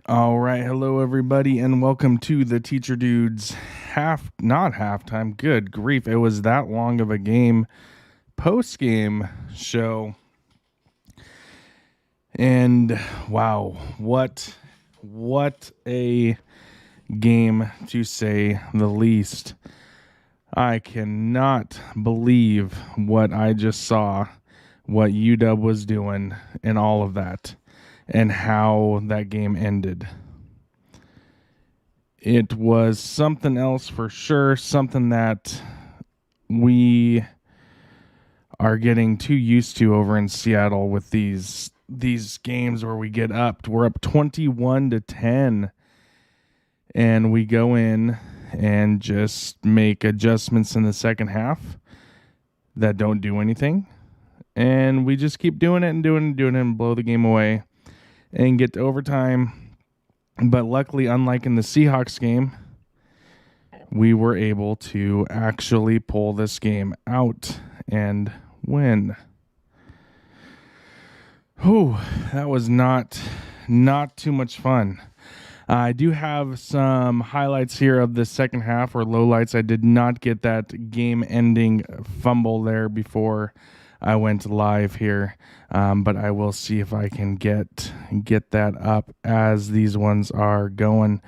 All right, hello everybody, and welcome to the Teacher Dudes not halftime. Good grief, it was that long of a game, post game show, and wow, what a game to say the least. I cannot believe what I just saw, what UW was doing, and all of that, and how that game ended. It was something else for sure, something that we are getting too used to over in Seattle with these games where we're up 21-10, and we go in and just make adjustments in the second half that don't do anything, and we just keep doing it and blow the game away and get to overtime. But luckily, unlike in the Seahawks game, we were able to actually pull this game out and win. Whew, that was not too much fun. I do have some highlights here of the second half, or lowlights. I did not get that game-ending fumble there before I went live here, but I will see if I can get that up as these ones are going.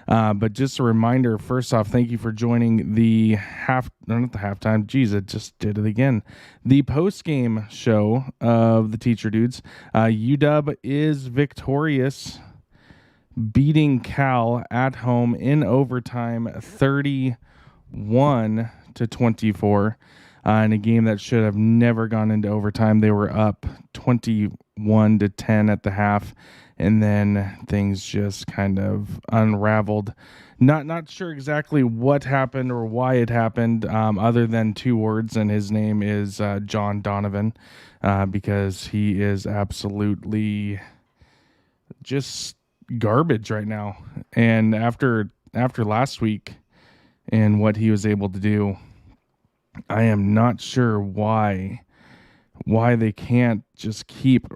But just a reminder, first off, thank you for joining the not the halftime. Geez, it just did it again. The post-game show of the Teacher Dudes. UW is victorious, beating Cal at home in overtime, 31-24. In a game that should have never gone into overtime. They were up 21-10 at the half, and then things just kind of unraveled. Not sure exactly what happened or why it happened, other than two words, and his name is John Donovan, because he is absolutely just garbage right now. And after last week and what he was able to do, I am not sure why they can't just keep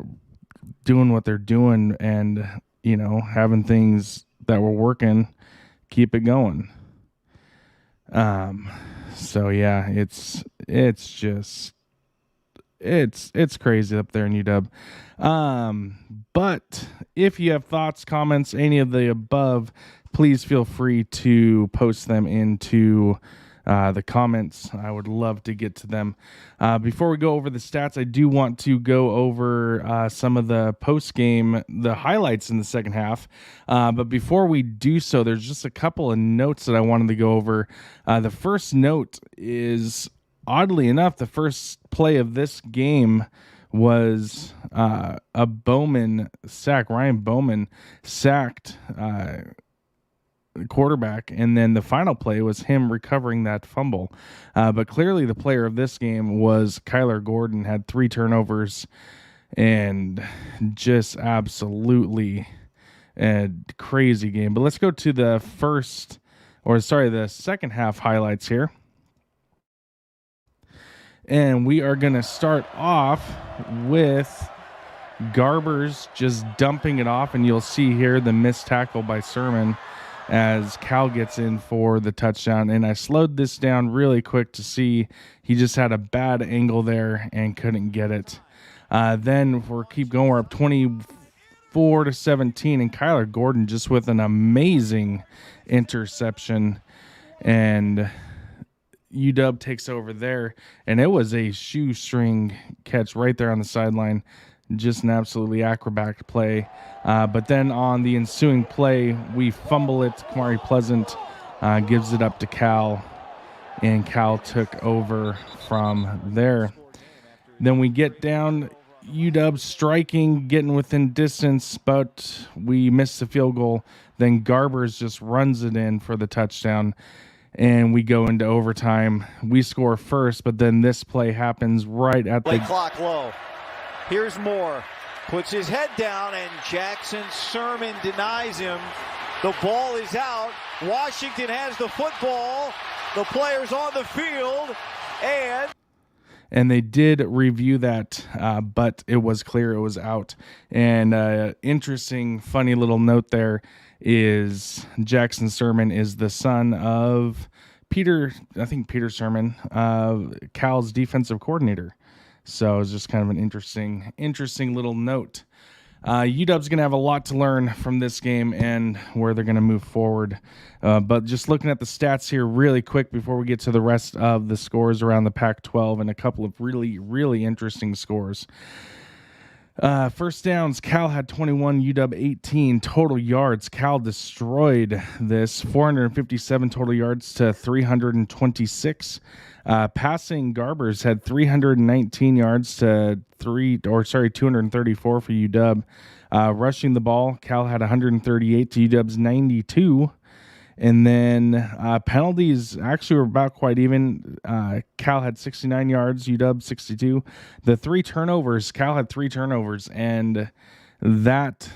doing what they're doing and, having things that were working, keep it going. So yeah, it's crazy up there in UW. But if you have thoughts, comments, any of the above, please feel free to post them into the comments. I would love to get to them. Before we go over the stats, I do want to go over some of the post-game, the highlights in the second half. But before we do so, there's just a couple of notes that I wanted to go over. The first note is, oddly enough, the first play of this game was a Bowman sack. Ryan Bowman sacked quarterback, and then the final play was him recovering that fumble. But clearly the player of this game was Kyler Gordon. Had 3 turnovers and just absolutely a crazy game. But let's go to the second half highlights here. And we are going to start off with Garbers just dumping it off, and you'll see here the missed tackle by Sermon as Cal gets in for the touchdown. And I slowed this down really quick to see he just had a bad angle there and couldn't get it. Then we're up 24-17, and Kyler Gordon just with an amazing interception, and UW takes over there, and it was a shoestring catch right there on the sideline. Just an absolutely acrobatic play. But then on the ensuing play, we fumble it. Kamari Pleasant gives it up to Cal, and Cal took over from there. Then we get down, UW striking, getting within distance, but we miss the field goal. Then Garbers just runs it in for the touchdown, and we go into overtime. We score first, but then this play happens right at the clock low. Here's Moore, puts his head down, and Jackson Sermon denies him. The ball is out. Washington has the football. The players on the field, and they did review that, but it was clear it was out. And interesting, funny little note there is Jackson Sermon is the son of Peter Sermon, Cal's defensive coordinator. So it's just kind of an interesting little note. UW's going to have a lot to learn from this game and where they're going to move forward. But just looking at the stats here really quick before we get to the rest of the scores around the Pac-12 and a couple of really, really interesting scores. First downs, Cal had 21, UW 18. Total yards, Cal destroyed this, 457 total yards to 326. Passing, Garbers had 319 yards to 234 for UW. Rushing the ball, Cal had 138 to UW's 92. And then penalties actually were about quite even. Cal had 69 yards, UW 62. The 3 turnovers, Cal had 3 turnovers, and that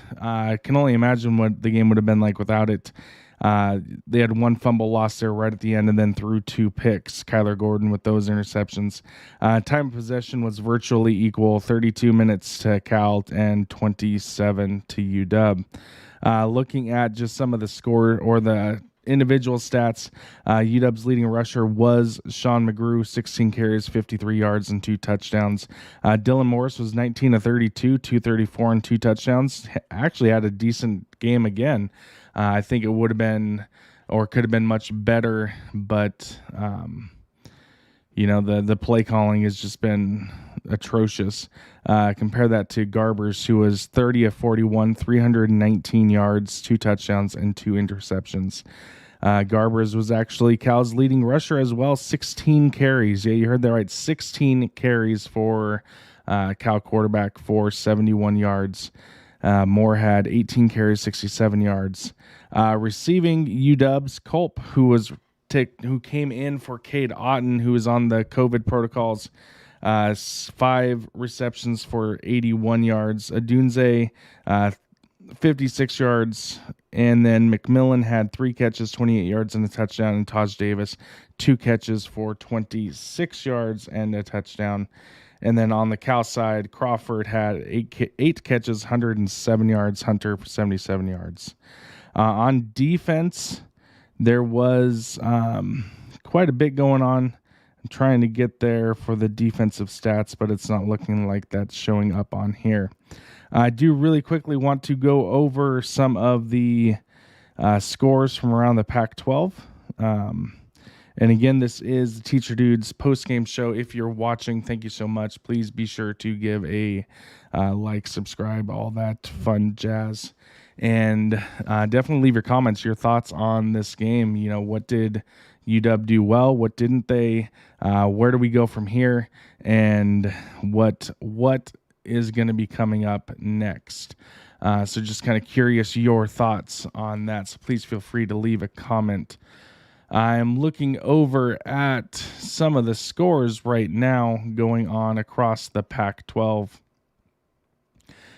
can only imagine what the game would have been like without it. They had 1 fumble lost there right at the end and then threw 2 picks, Kyler Gordon with those interceptions. Time of possession was virtually equal, 32 minutes to Cal and 27 to UW. Looking at just some of the score or the individual stats, UW's leading rusher was Sean McGrew, 16 carries, 53 yards, and 2 touchdowns. Dylan Morris was 19 of 32, 234, and 2 touchdowns. Actually had a decent game again. I think it would have been or could have been much better, but the play calling has just been atrocious. Compare that to Garbers, who was 30 of 41, 319 yards, 2 touchdowns, and 2 interceptions. Garbers was actually Cal's leading rusher as well, 16 carries. Yeah, you heard that right, 16 carries for Cal quarterback for 71 yards. Moore had 18 carries, 67 yards. Receiving, UW's Culp, who came in for Cade Otten, who was on the COVID protocols. 5 receptions for 81 yards. Adunze, 56 yards. And then McMillan had 3 catches, 28 yards, and a touchdown. And Taj Davis, 2 catches for 26 yards and a touchdown. And then on the Cal side, Crawford had 8 catches, 107 yards. Hunter for 77 yards. On defense, there was quite a bit going on. I'm trying to get there for the defensive stats, but it's not looking like that's showing up on here. I do really quickly want to go over some of the scores from around the Pac-12. And again, this is the Teacher Dudes post-game show. If you're watching, thank you so much. Please be sure to give a like, subscribe, all that fun jazz. And definitely leave your comments, your thoughts on this game. What did UW do well? What didn't they? Where do we go from here? And what is going to be coming up next? So just kind of curious your thoughts on that. So please feel free to leave a comment. I'm looking over at some of the scores right now going on across the Pac-12.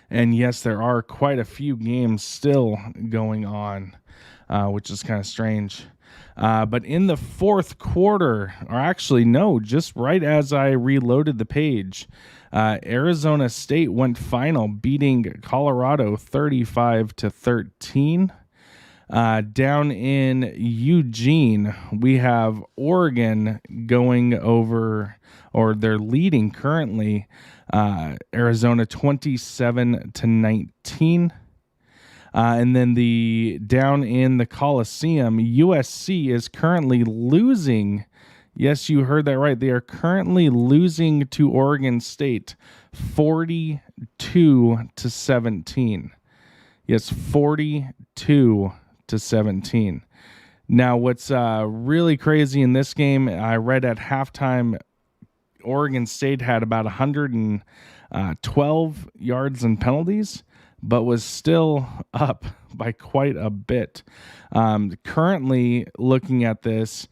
And yes, there are quite a few games still going on, which is kind of strange. But in the fourth quarter, or actually, no, just right as I reloaded the page, Arizona State went final, beating Colorado 35-13. Down in Eugene, we have Oregon going over, or they're leading currently, Arizona 27-19. And then down in the Coliseum, USC is currently losing. Yes, you heard that right. They are currently losing to Oregon State 42-17. Yes, 42-17. Now, what's really crazy in this game, I read at halftime, Oregon State had about 112 yards and penalties, but was still up by quite a bit. Currently, looking at this,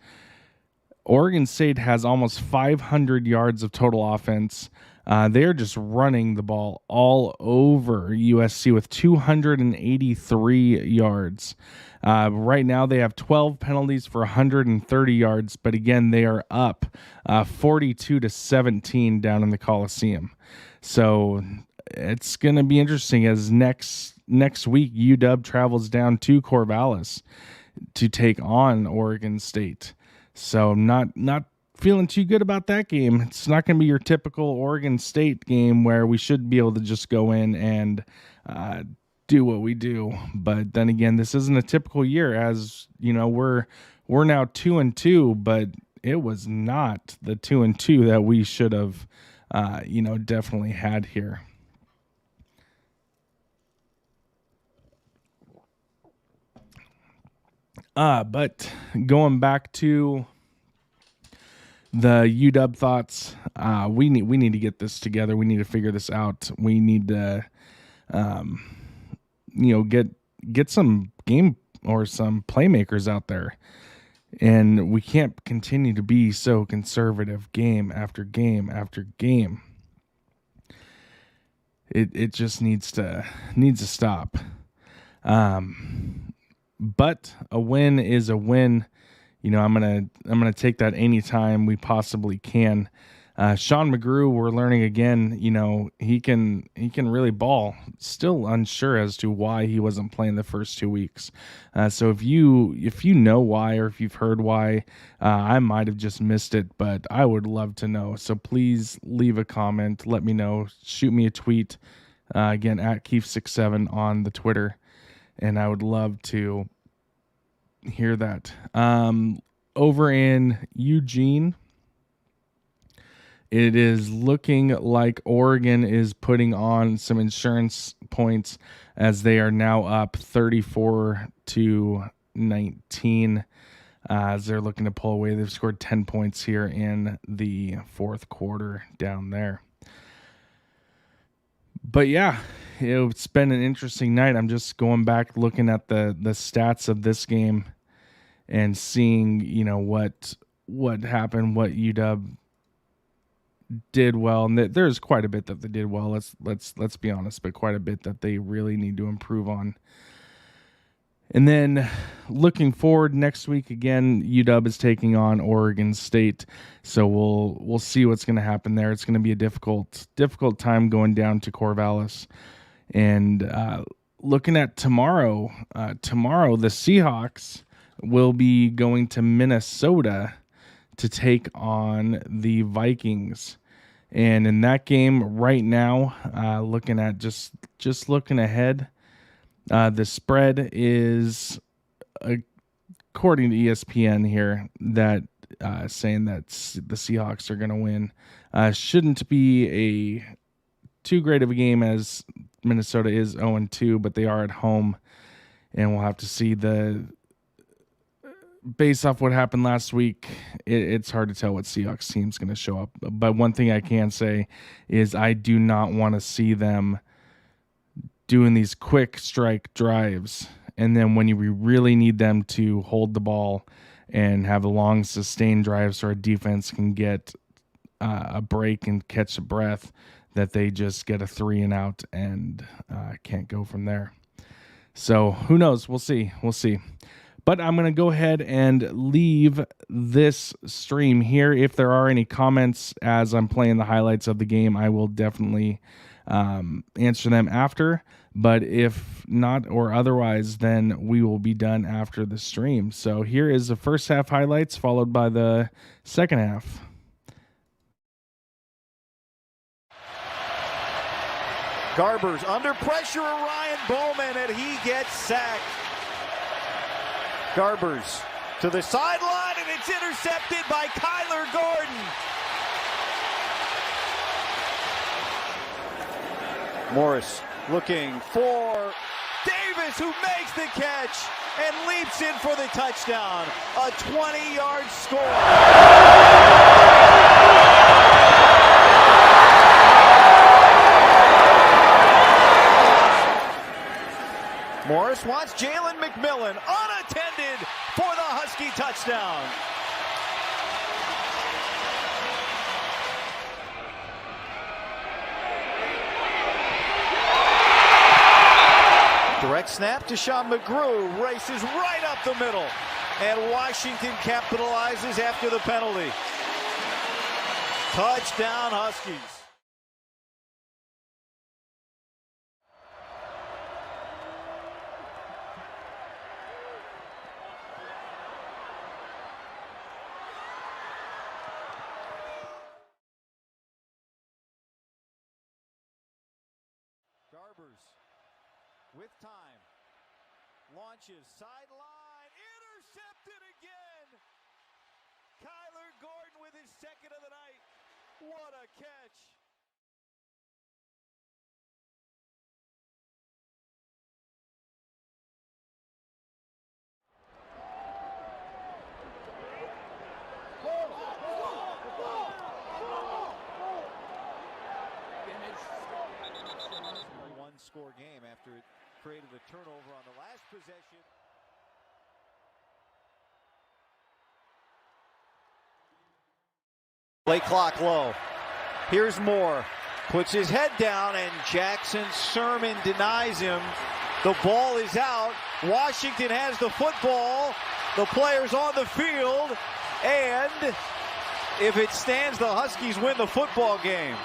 Oregon State has almost 500 yards of total offense. They're just running the ball all over USC with 283 yards. Right now, they have 12 penalties for 130 yards, but again, they are up 42-17 down in the Coliseum. So it's going to be interesting as next week UW travels down to Corvallis to take on Oregon State. So not feeling too good about that game. It's not going to be your typical Oregon State game where we should be able to just go in and do what we do. But then again, this isn't a typical year, as you know, we're now 2-2, but it was not the 2-2 that we should have definitely had here. But going back to the UW thoughts, we need to get this together. We need to figure this out. We need to, get some game or some playmakers out there, and we can't continue to be so conservative game after game after game. It just needs to stop. But a win is a win. I'm gonna take that anytime we possibly can. Sean McGrew, we're learning again. He can really ball. Still unsure as to why he wasn't playing the first 2 weeks. So if you know why, or if you've heard why, I might have just missed it, but I would love to know. So please leave a comment. Let me know. Shoot me a tweet. Again, at Keef67 on the Twitter. And I would love to hear that. Over in Eugene, it is looking like Oregon is putting on some insurance points as they are now up 34-19. As they're looking to pull away. They've scored 10 points here in the fourth quarter down there. But yeah, it's been an interesting night. I'm just going back looking at the stats of this game and seeing, what happened, what UW did well. And there's quite a bit that they did well. Let's be honest, but quite a bit that they really need to improve on. And then looking forward next week, again, UW is taking on Oregon State. So we'll see what's going to happen there. It's going to be a difficult time going down to Corvallis. And looking at tomorrow, the Seahawks will be going to Minnesota to take on the Vikings. And in that game right now, looking at just looking ahead, the spread is, according to ESPN here, that saying that the Seahawks are going to win. Shouldn't be a too great of a game, as Minnesota is 0-2, but they are at home, and we'll have to see. Based off what happened last week, it's hard to tell what Seahawks team's going to show up. But one thing I can say is I do not want to see them doing these quick strike drives, and then when you really need them to hold the ball and have a long sustained drive so our defense can get a break and catch a breath, that they just get a 3-and-out and can't go from there. So who knows? We'll see. But I'm going to go ahead and leave this stream here. If there are any comments as I'm playing the highlights of the game, I will definitely answer them after. But if not or otherwise, then we will be done after the stream. So here is the first half highlights followed by the second half. Garbers under pressure of Ryan Bowman, and he gets sacked. Garbers to the sideline, and it's intercepted by Kyler Gordon. Morris looking for Davis, who makes the catch and leaps in for the touchdown. A 20-yard score. Morris wants Jalen McMillan unattended for the Husky touchdown. Direct snap to Sean McGrew, races right up the middle. And Washington capitalizes after the penalty. Touchdown, Huskies. Garbers with time. Launches, sideline, intercepted again. Kyler Gordon with his second of the night. What a catch. One-score game after it created a turnover on the last possession. Play clock low. Here's Moore. Puts his head down, and Jackson Sermon denies him. The ball is out. Washington has the football. The players on the field. And if it stands, the Huskies win the football game.